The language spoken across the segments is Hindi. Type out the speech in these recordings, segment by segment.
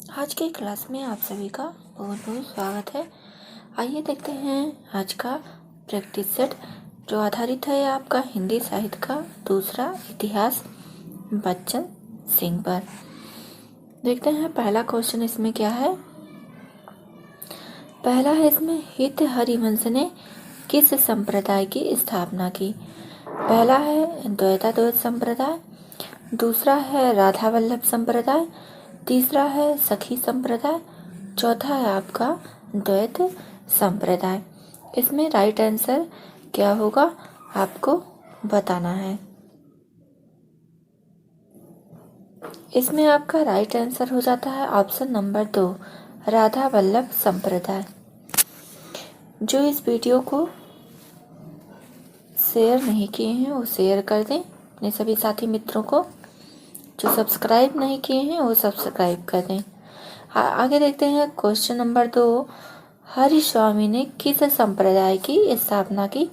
आज की क्लास में आप सभी का बहुत बहुत स्वागत है। आइए देखते हैं आज का प्रैक्टिस सेट जो आधारित है आपका हिंदी साहित्य का दूसरा इतिहास बच्चन सिंह पर। देखते हैं पहला क्वेश्चन इसमें क्या है। पहला है इसमें हित हरिवंश ने किस संप्रदाय की स्थापना की। पहला है द्वैताद्वैत संप्रदाय, दूसरा है राधा वल्लभ संप्रदाय, तीसरा है सखी संप्रदाय, चौथा है आपका द्वैत संप्रदाय। इसमें राइट आंसर क्या होगा आपको बताना है। इसमें आपका राइट आंसर हो जाता है ऑप्शन नंबर 2, राधा वल्लभ संप्रदाय। जो इस वीडियो को शेयर नहीं किए हैं वो शेयर कर दें अपने सभी साथी मित्रों को। जो सब्सक्राइब नहीं किए हैं वो सब्सक्राइब कर दें। आगे देखते हैं क्वेश्चन नंबर 2, हरिस्वामी ने किस संप्रदाय की स्थापना की।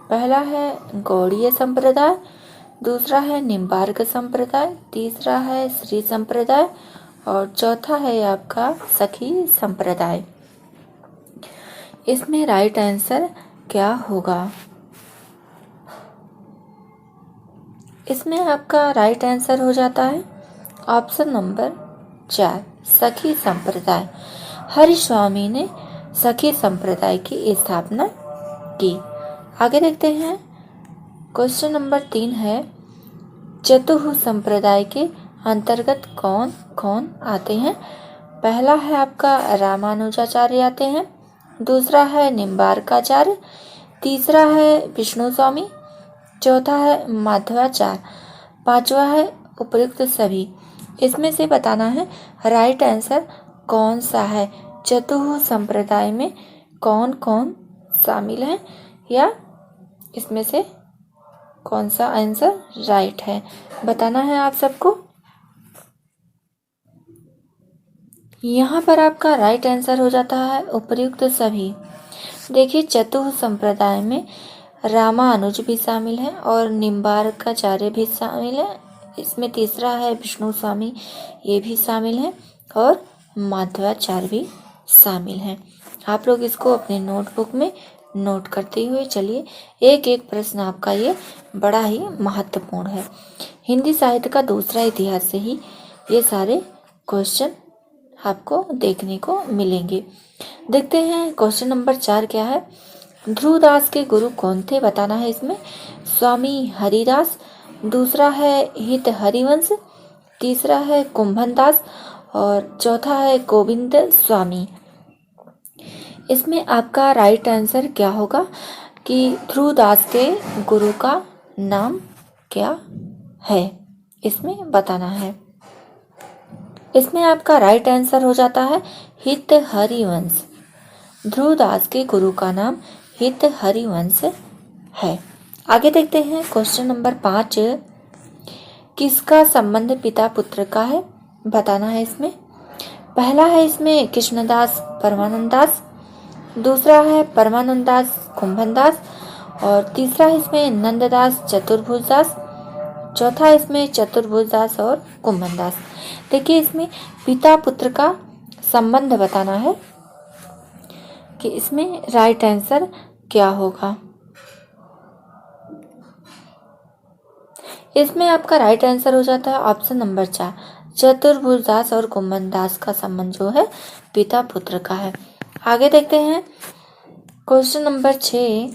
पहला है गौड़ीय संप्रदाय, दूसरा है निम्बार्क संप्रदाय, तीसरा है श्री संप्रदाय और चौथा है आपका सखी संप्रदाय। इसमें राइट आंसर क्या होगा। इसमें आपका राइट आंसर हो जाता है ऑप्शन नंबर 4, सखी संप्रदाय। हरिस्वामी ने सखी संप्रदाय की स्थापना की। आगे देखते हैं क्वेश्चन नंबर 3 है, चतुः संप्रदाय के अंतर्गत कौन कौन आते हैं। पहला है आपका रामानुजाचार्य आते हैं, दूसरा है निम्बार्काचार्य, तीसरा है विष्णु स्वामी, चौथा है माधवाचार्य, पांचवा है उपयुक्त सभी। इसमें से बताना है राइट आंसर कौन सा है। चतुः संप्रदाय में कौन कौन शामिल है या इसमें से कौन सा आंसर राइट है बताना है आप सबको। यहाँ पर आपका राइट आंसर हो जाता है उपयुक्त सभी। देखिए चतुः संप्रदाय में रामानुज भी शामिल है और निम्बार्काचार्य भी शामिल है। इसमें तीसरा है विष्णु स्वामी, ये भी शामिल है और माधवाचार्य भी शामिल हैं। आप लोग इसको अपने नोटबुक में नोट करते हुए चलिए। एक एक प्रश्न आपका ये बड़ा ही महत्वपूर्ण है। हिंदी साहित्य का दूसरा इतिहास से ही ये सारे क्वेश्चन आपको देखने को मिलेंगे। देखते हैं क्वेश्चन नंबर 4 क्या है। ध्रुवदास के गुरु कौन थे बताना है। इसमें स्वामी हरिदास, दूसरा है हित हरिवंश, तीसरा है कुंभनदास और चौथा है गोविंद स्वामी। इसमें आपका राइट आंसर क्या होगा कि ध्रुवदास के गुरु का नाम क्या है, इसमें बताना है। इसमें आपका राइट आंसर हो जाता है हित हरिवंश। ध्रुवदास के गुरु का नाम हित हरिवंश है। आगे देखते हैं क्वेश्चन नंबर 5, किसका संबंध पिता पुत्र का है बताना है। इसमें पहला है इसमें कृष्णदास परमानंददास, दूसरा है परमानंददास कुंभनदास और तीसरा है इसमें नंददास चतुर्भुजदास, चौथा इसमें चतुर्भुजदास और कुंभनदास। देखिए इसमें पिता पुत्र का संबंध बताना है कि इसमें राइट आंसर क्या होगा। इसमें आपका राइट आंसर हो जाता है ऑप्शन नंबर 4, चतुर्भुजदास और कुंभनदास का संबंध जो है पिता पुत्र का है। आगे देखते हैं क्वेश्चन नंबर 6,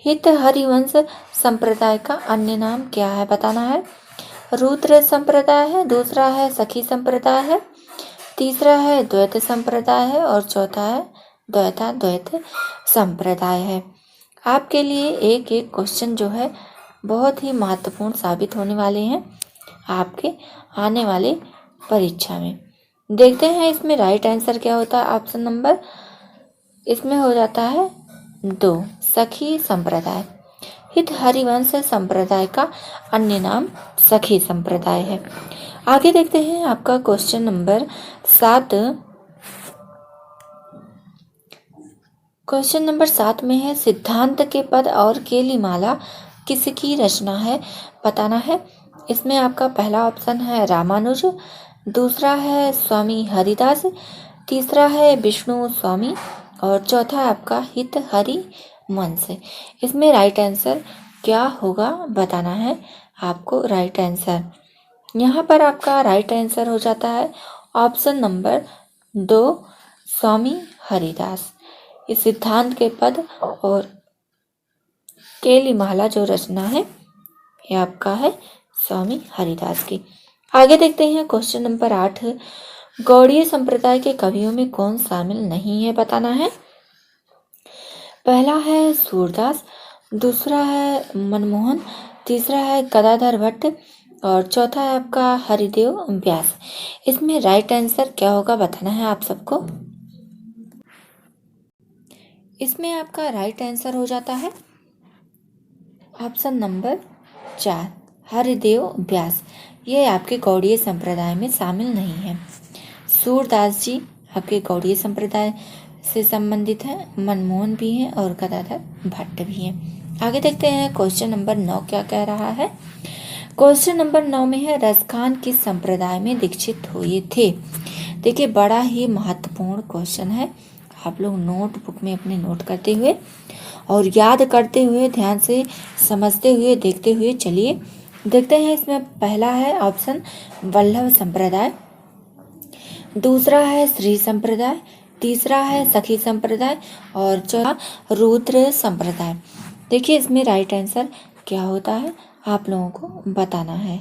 हित हरिवंश संप्रदाय का अन्य नाम क्या है बताना है। रुद्र संप्रदाय है, दूसरा है सखी संप्रदाय है, तीसरा है द्वैत संप्रदाय है और चौथा है द्वैताद्वैत संप्रदाय है। आपके लिए एक एक क्वेश्चन जो है बहुत ही महत्वपूर्ण साबित होने वाले हैं आपके आने वाले परीक्षा में। देखते हैं इसमें राइट आंसर क्या होता है। ऑप्शन नंबर इसमें हो जाता है 2, सखी संप्रदाय। हित हरिवंश संप्रदाय का अन्य नाम सखी संप्रदाय है। आगे देखते हैं आपका क्वेश्चन नंबर 7। क्वेश्चन नंबर 7 में है, सिद्धांत के पद और केलीमाला किसकी रचना है बताना है। इसमें आपका पहला ऑप्शन है रामानुज, दूसरा है स्वामी हरिदास, तीसरा है विष्णु स्वामी और चौथा है आपका हित हरि वंश। इसमें राइट आंसर क्या होगा बताना है आपको। राइट आंसर यहाँ पर आपका राइट आंसर हो जाता है ऑप्शन नंबर 2 स्वामी हरिदास। इस सिद्धांत के पद और केली माला जो रचना है ये आपका है स्वामी हरिदास की। आगे देखते हैं क्वेश्चन नंबर 8। गौड़ीय संप्रदाय के कवियों में कौन शामिल नहीं है बताना है। पहला है सूरदास, दूसरा है मनमोहन, तीसरा है गदाधर भट्ट और चौथा है आपका हरिदेव व्यास। इसमें राइट आंसर क्या होगा बताना है आप सबको। इसमें आपका राइट आंसर हो जाता है ऑप्शन नंबर 4 हरिदेव व्यास। ये आपके गौड़ीय संप्रदाय में शामिल नहीं है। सूरदास जी आपके गौड़ीय संप्रदाय से संबंधित है, मनमोहन भी हैं और गदाधर भट्ट भी हैं। आगे देखते हैं क्वेश्चन नंबर 9 क्या कह रहा है। क्वेश्चन नंबर 9 में है रसखान किस संप्रदाय में दीक्षित हुए थे। देखिए बड़ा ही महत्वपूर्ण क्वेश्चन है, आप लोग नोटबुक में अपने नोट करते हुए और याद करते हुए ध्यान से समझते हुए देखते हुए चलिए। देखते हैं इसमें पहला है ऑप्शन वल्लभ संप्रदाय, दूसरा है श्री संप्रदाय, तीसरा है सखी संप्रदाय और चौथा रुद्र संप्रदाय। देखिए इसमें राइट आंसर क्या होता है आप लोगों को बताना है।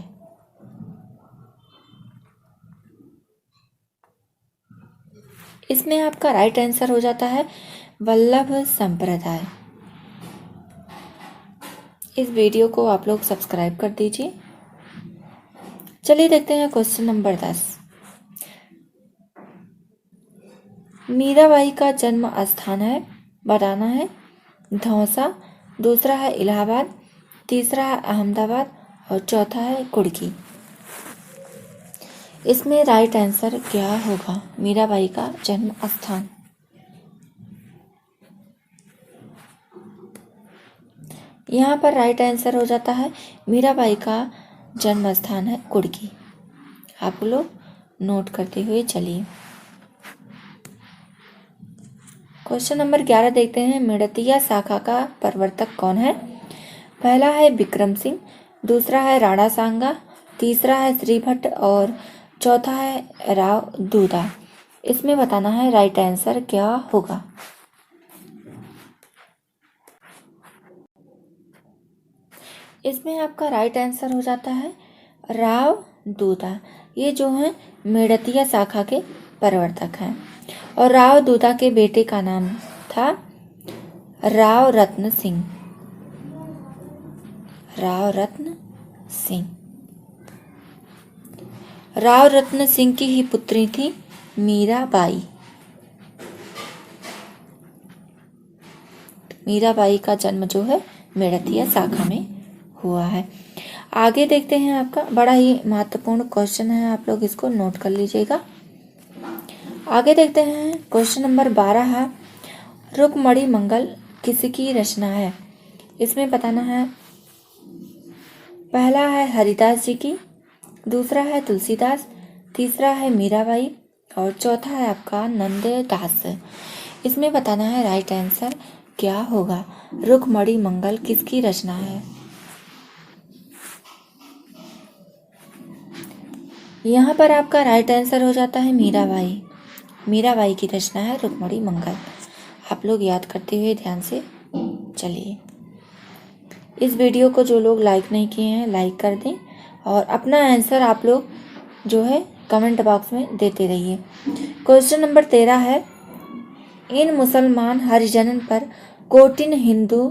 इसमें आपका राइट आंसर हो जाता है वल्लभ संप्रदाय। इस वीडियो को आप लोग सब्सक्राइब कर दीजिए। चलिए देखते हैं क्वेश्चन नंबर 10। मीराबाई का जन्म स्थान है बताना है धौसा, दूसरा है इलाहाबाद, तीसरा है अहमदाबाद और चौथा है कुर्की। इसमें राइट आंसर क्या होगा मीराबाई का जन्म स्थान। यहाँ पर राइट आंसर हो जाता है मीराबाई का जन्म स्थान है कुर्की। आप लोग नोट करते हुए चलिए। क्वेश्चन नंबर 11 देखते हैं मेड़तिया शाखा का प्रवर्तक कौन है। पहला है विक्रम सिंह, दूसरा है राणा सांगा, तीसरा है श्रीभट्ट और चौथा है राव दूधा। इसमें बताना है राइट आंसर क्या होगा। इसमें आपका राइट आंसर हो जाता है राव दूधा। ये जो है मेड़तिया शाखा के प्रवर्तक हैं और राव दूधा के बेटे का नाम था राव रत्न सिंह। राव रत्न सिंह। राव रत्न सिंह की ही पुत्री थी मीराबाई। मीराबाई का जन्म जो है मेड़तिया शाखा में हुआ है। आगे देखते हैं आपका बड़ा ही महत्वपूर्ण क्वेश्चन है, आप लोग इसको नोट कर लीजिएगा। आगे देखते हैं क्वेश्चन नंबर 12 है रुक्मणी मंगल किसकी रचना है। इसमें बताना है पहला है हरिदास जी की, दूसरा है तुलसीदास, तीसरा है मीराबाई और चौथा है आपका नंददास। इसमें बताना है राइट आंसर क्या होगा। रुक्मणी मंगल किसकी रचना है। यहाँ पर आपका राइट आंसर हो जाता है मीराबाई। मीराबाई की रचना है रुक्मणी मंगल। आप लोग याद करते हुए ध्यान से चलिए। इस वीडियो को जो लोग लाइक नहीं किए हैं लाइक कर दें और अपना आंसर आप लोग जो है कमेंट बॉक्स में देते रहिए। क्वेश्चन नंबर 13 है इन मुसलमान हरिजनन पर कोटिन हिंदू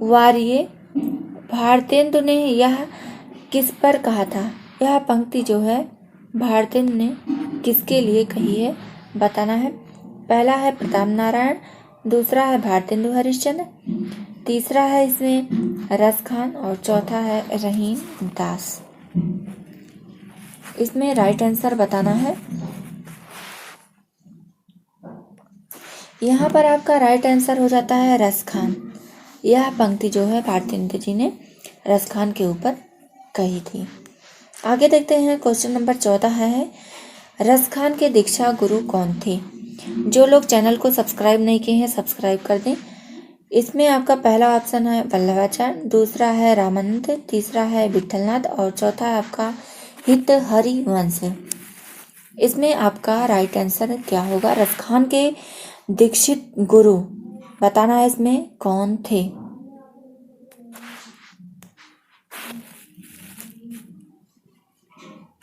वारिये भारतेंदु ने यह किस पर कहा था। यह पंक्ति जो है भारतेंदु ने किसके लिए कही है बताना है। पहला है प्रताप नारायण, दूसरा है भारतेंदु हरिश्चंद्र, तीसरा है इसमें रस खान और चौथा है रहीम दास। इसमें राइट आंसर बताना है। यहाँ पर आपका राइट आंसर हो जाता है रस खान। यह पंक्ति जो है भारतेंदु जी ने रस खान के ऊपर कही थी। आगे देखते हैं क्वेश्चन नंबर 14 है रसखान के दीक्षा गुरु कौन थे। जो लोग चैनल को सब्सक्राइब नहीं किए हैं सब्सक्राइब कर दें। इसमें आपका पहला ऑप्शन है वल्लभाचार्य, दूसरा है रामानंद, तीसरा है विठलनाथ और चौथा है आपका हित हरिवंश। इसमें आपका राइट आंसर क्या होगा। रसखान के दीक्षित गुरु बताना है इसमें कौन थे।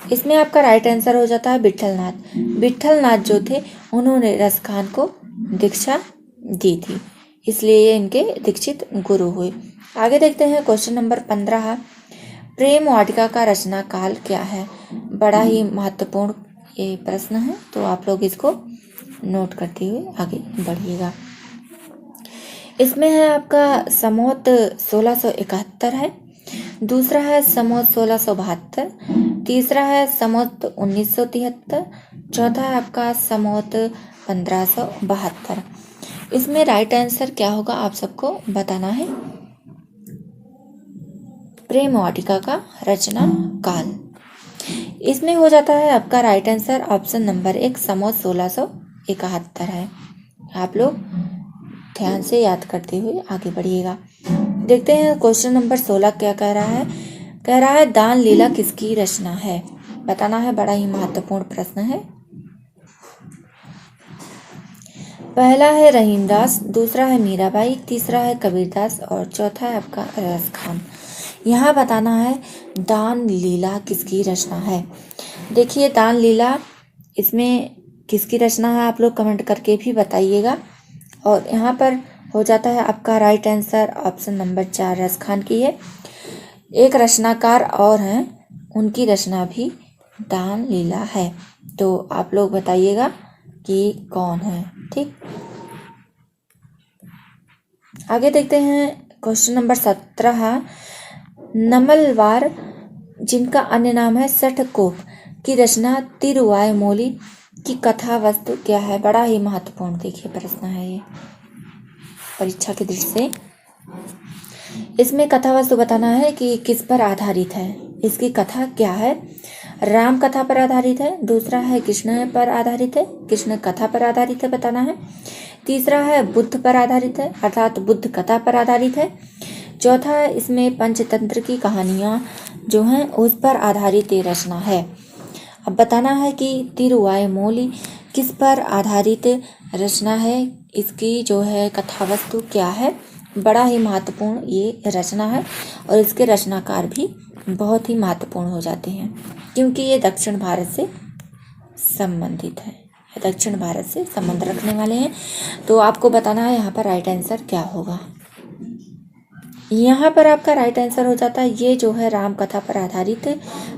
इसमें आपका राइट आंसर हो जाता है विठलनाथ। विठलनाथ जो थे उन्होंने रसखान को दीक्षा दी थी, इसलिए ये इनके दीक्षित गुरु हुए। आगे देखते हैं क्वेश्चन नंबर 15 प्रेम वाटिका का रचना काल क्या है। बड़ा ही महत्वपूर्ण ये प्रश्न है, तो आप लोग इसको नोट करते हुए आगे बढ़िएगा। इसमें है आपका संवत 1671 है, दूसरा है संवत 1672, तीसरा है संवत 1973, चौथा है आपका संवत 1572। इसमें राइट आंसर क्या होगा आप सबको बताना है। प्रेम वाटिका का रचना काल, इसमें हो जाता है आपका राइट आंसर ऑप्शन नंबर 1 संवत 1671 है। आप लोग ध्यान से याद करते हुए आगे बढ़िएगा। देखते हैं क्वेश्चन नंबर 16 क्या कह रहा है। कह रहा है दान लीला किसकी रचना है, बताना है। बड़ा ही महत्वपूर्ण प्रश्न है। पहला है रहीमदास, दूसरा है मीराबाई, तीसरा है कबीरदास और चौथा है आपका रसखान। यहाँ बताना है दान लीला किसकी रचना है। देखिए दान लीला इसमें किसकी रचना है आप लोग कमेंट करके भी बताइएगा। और यहाँ पर हो जाता है आपका right answer option number 4 Raskhan की है। एक रचनाकार और हैं, उनकी रचना भी दान लीला है, तो आप लोग बताइएगा कि कौन है। ठीक, आगे देखते हैं क्वेश्चन नंबर 17 नमलवार जिनका अन्य नाम है सठकोप की रचना तिरुवायुमोली की कथा वस्तु क्या है। बड़ा ही महत्वपूर्ण देखिए प्रश्न है ये परीक्षा की दृष्टि से। इसमें कथा वस्तु बताना है कि किस पर आधारित है। इसकी कथा क्या है। राम कथा पर आधारित है, दूसरा है कृष्ण पर आधारित है, कृष्ण कथा पर आधारित है बताना है, तीसरा है बुद्ध पर आधारित है अर्थात बुद्ध कथा पर आधारित है, चौथा है इसमें पंचतंत्र की कहानियाँ जो हैं उस पर आधारित ये रचना है। अब बताना है कि तिरुवायुमोली किस पर आधारित रचना है, इसकी जो है कथा वस्तु क्या है। बड़ा ही महत्वपूर्ण ये रचना है और इसके रचनाकार भी बहुत ही महत्वपूर्ण हो जाते हैं क्योंकि ये दक्षिण भारत से संबंधित है, दक्षिण भारत से संबंध रखने वाले हैं। तो आपको बताना है यहाँ पर राइट आंसर क्या होगा। यहाँ पर आपका राइट आंसर हो जाता है ये जो है राम कथा पर आधारित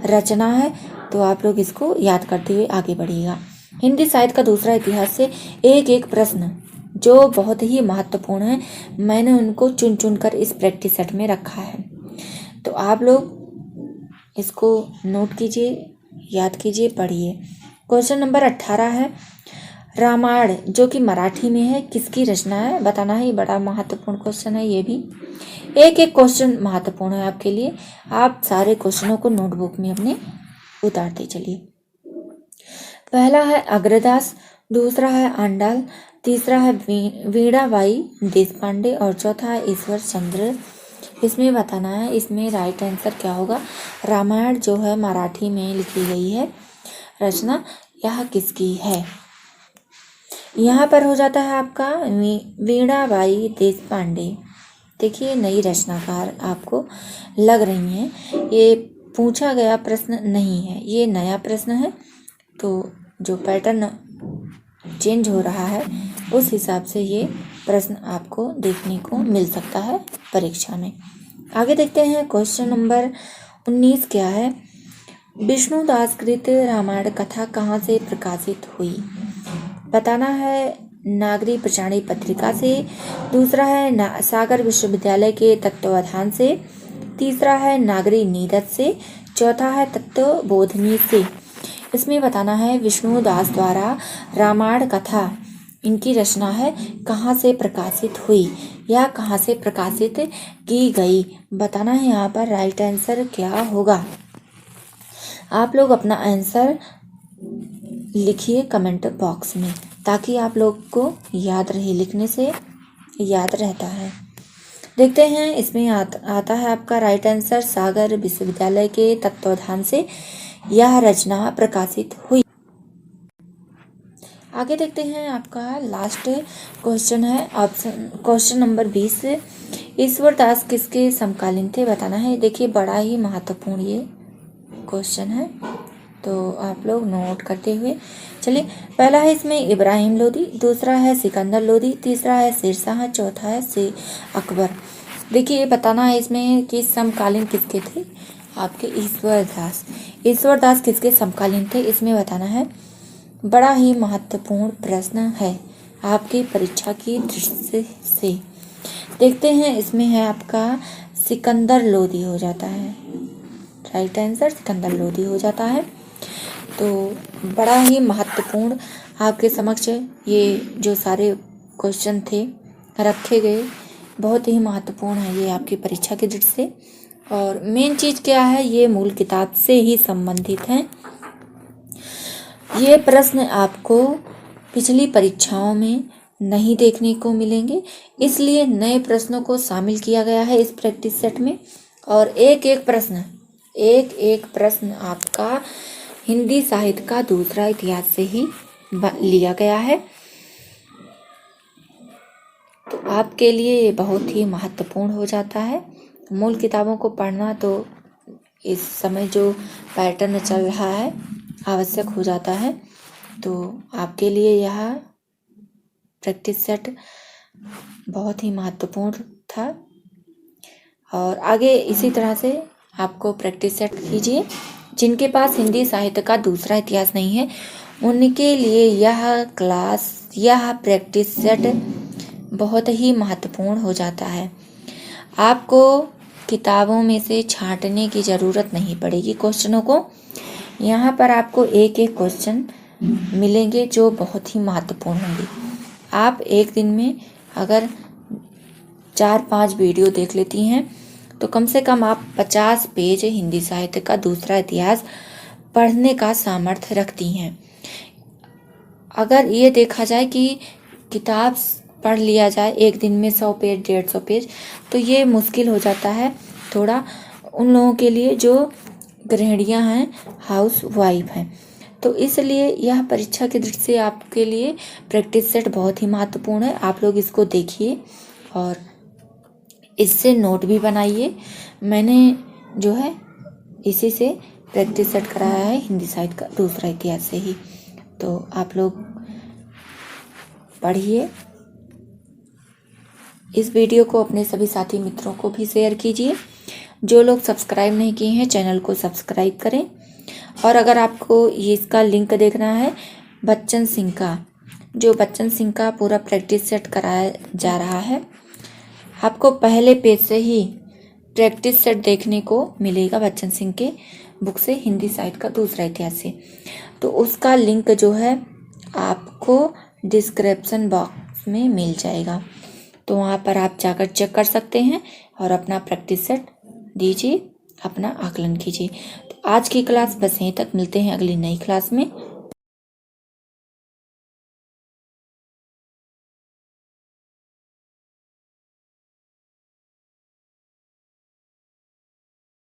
रचना है, तो आप लोग इसको याद करते हुए आगे बढ़िएगा। हिंदी साहित्य का दूसरा इतिहास से एक प्रश्न जो बहुत ही महत्वपूर्ण है, मैंने उनको चुन चुन कर इस प्रैक्टिस सेट में रखा है, तो आप लोग इसको नोट कीजिए, याद कीजिए, पढ़िए। क्वेश्चन नंबर 18 है रामायण जो कि मराठी में है किसकी रचना है, बताना है। ये बड़ा महत्वपूर्ण क्वेश्चन है, ये भी एक क्वेश्चन महत्वपूर्ण है आपके लिए। आप सारे क्वेश्चनों को नोटबुक में अपने उतारते चलिए। पहला है अग्रदास, दूसरा है आंडाल, तीसरा है वीणाबाई देशपांडे और चौथा है ईश्वर चंद्र। इसमें बताना है इसमें राइट आंसर क्या होगा। रामायण जो है मराठी में लिखी गई है रचना, यह किसकी है। यहाँ पर हो जाता है आपका वीणाबाई देशपांडे। देखिए नई रचनाकार आपको लग रही हैं, ये पूछा गया प्रश्न नहीं है, ये नया प्रश्न है, तो जो पैटर्न चेंज हो रहा है उस हिसाब से ये प्रश्न आपको देखने को मिल सकता है परीक्षा में। आगे देखते हैं क्वेश्चन नंबर 19 क्या है। विष्णुदास कृत रामायण कथा कहाँ से प्रकाशित हुई, बताना है। नागरी प्रचारणी पत्रिका से, दूसरा है सागर विश्वविद्यालय के तत्वावधान से, तीसरा है नागरी नीरज से, चौथा है तत्वबोधिनी से। इसमें बताना है विष्णुदास द्वारा रामायण कथा इनकी रचना है कहाँ से प्रकाशित हुई या कहाँ से प्रकाशित की गई, बताना है यहाँ पर राइट आंसर क्या होगा। आप लोग अपना आंसर लिखिए कमेंट बॉक्स में, ताकि आप लोग को याद रहे, लिखने से याद रहता है। देखते हैं इसमें आता है आपका राइट आंसर, सागर विश्वविद्यालय के तत्वावधान से यह रचना प्रकाशित हुई। आगे देखते हैं, आपका लास्ट क्वेश्चन है, ऑप्शन क्वेश्चन नंबर 20। ईश्वर दास किसके समकालीन थे, बताना है। देखिए बड़ा ही महत्वपूर्ण ये क्वेश्चन है, तो आप लोग नोट करते हुए चलिए। पहला है इसमें इब्राहिम लोदी, दूसरा है सिकंदर लोदी, तीसरा है शेरशाह, चौथा है अकबर। देखिए बताना है इसमें कि समकालीन किसके थे, आपके ईश्वर दास। ईश्वर दास किसके समकालीन थे, इसमें बताना है। बड़ा ही महत्वपूर्ण प्रश्न है आपकी परीक्षा की दृष्टि से। देखते हैं इसमें है आपका सिकंदर लोदी हो जाता है, राइट आंसर सिकंदर लोदी हो जाता है। तो बड़ा ही महत्वपूर्ण आपके समक्ष ये जो सारे क्वेश्चन थे रखे गए, बहुत ही महत्वपूर्ण है ये आपकी परीक्षा की दृष्टि से। और मेन चीज़ क्या है, ये मूल किताब से ही संबंधित हैं। ये प्रश्न आपको पिछली परीक्षाओं में नहीं देखने को मिलेंगे, इसलिए नए प्रश्नों को शामिल किया गया है इस प्रैक्टिस सेट में। और एक एक प्रश्न आपका हिंदी साहित्य का दूसरा इतिहास से ही लिया गया है। तो आपके लिए ये बहुत ही महत्वपूर्ण हो जाता है मूल किताबों को पढ़ना। तो इस समय जो पैटर्न चल रहा है आवश्यक हो जाता है। तो आपके लिए यह प्रैक्टिस सेट बहुत ही महत्वपूर्ण था। और आगे इसी तरह से आपको प्रैक्टिस सेट कीजिए। जिनके पास हिंदी साहित्य का दूसरा इतिहास नहीं है, उनके लिए यह प्रैक्टिस सेट बहुत ही महत्वपूर्ण हो जाता है। आपको किताबों में से छांटने की ज़रूरत नहीं पड़ेगी क्वेश्चनों को। यहाँ पर आपको एक एक क्वेश्चन मिलेंगे जो बहुत ही महत्वपूर्ण होंगे। आप एक दिन में अगर 4-5 वीडियो देख लेती हैं तो कम से कम आप 50 पेज हिंदी साहित्य का दूसरा इतिहास पढ़ने का सामर्थ्य रखती हैं। अगर ये देखा जाए कि किताब पढ़ लिया जाए एक दिन में 100 पेज 150 पेज, तो ये मुश्किल हो जाता है थोड़ा उन लोगों के लिए जो गृहिणियाँ हैं, हाउस वाइफ हैं। तो इसलिए यह परीक्षा की दृष्टि से आपके लिए प्रैक्टिस सेट बहुत ही महत्वपूर्ण है। आप लोग इसको देखिए और इससे नोट भी बनाइए। मैंने जो है इसी से प्रैक्टिस सेट कराया है हिंदी साहित्य का दूसरा इतिहास से ही। तो आप लोग पढ़िए। इस वीडियो को अपने सभी साथी मित्रों को भी शेयर कीजिए। जो लोग सब्सक्राइब नहीं किए हैं चैनल को सब्सक्राइब करें। और अगर आपको ये इसका लिंक देखना है बच्चन सिंह का पूरा प्रैक्टिस सेट कराया जा रहा है, आपको पहले पेज से ही प्रैक्टिस सेट देखने को मिलेगा बच्चन सिंह के बुक से, हिंदी साहित्य का दूसरा इतिहास से। तो उसका लिंक जो है आपको डिस्क्रिप्शन बॉक्स में मिल जाएगा, तो वहाँ पर आप जाकर चेक कर सकते हैं और अपना प्रैक्टिस सेट दीजिए, अपना आकलन कीजिए। तो आज की क्लास बस यहीं तक, मिलते हैं अगली नई क्लास में।